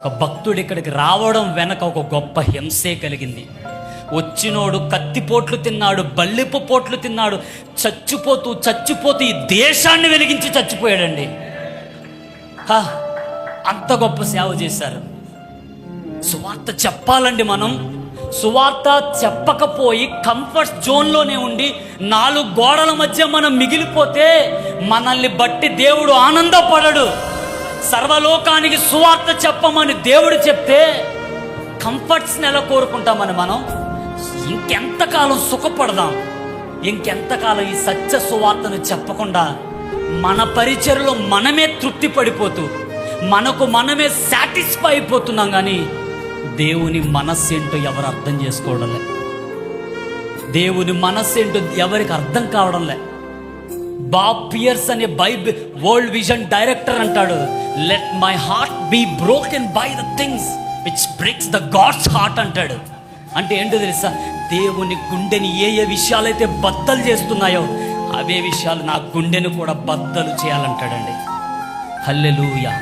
ఒక భక్తుడు ఇక్కడికి రావడం వెనక ఒక గొప్ప హింసే కలిగింది. వచ్చినోడు కత్తిపోట్లు తిన్నాడు, బల్లిపు పోట్లు తిన్నాడు, చచ్చిపోతూ ఈ దేశాన్ని వెలిగించి చచ్చిపోయాడండి. అంత గొప్ప సేవ చేశారు. సువార్త చెప్పాలండి. మనం సువార్త చెప్పకపోయి కంఫర్ట్ జోన్లోనే ఉండి 4 గోడల మధ్య మనం మిగిలిపోతే మనల్ని బట్టి దేవుడు ఆనందపడడు. సర్వలోకానికి సువార్త చెప్పమని దేవుడు చెప్తే కంఫర్ట్స్ని ఎలా కోరుకుంటామని మనం ఇంకెంతకాలం సుఖపడదాం, ఇంకెంతకాలం ఈ సత్య సువార్తను చెప్పకుండా మన పరిచయలో మనమే తృప్తి పడిపోతూ మనకు మనమే సాటిస్ఫై అయిపోతున్నాం. కానీ దేవుని మనస్సు ఏంటో ఎవరు అర్థం చేసుకోవడంలే. దేవుని మనస్సు ఏంటో ఎవరికి అర్థం కావడంలే. బాబ్ పియర్స్ అనే వరల్డ్ విజన్ డైరెక్టర్ అంటాడు, let my heart be broken by the things which breaks the God's heart అంటాడు. అంటే ఏంటో తెలుసా, దేవుని గుండెని ఏ విషయాలైతే బద్దలు చేస్తున్నాయో అవే విషయాలు నా గుండెను కూడా బద్దలు చేయాలంటాడండి. హల్లెలూయా.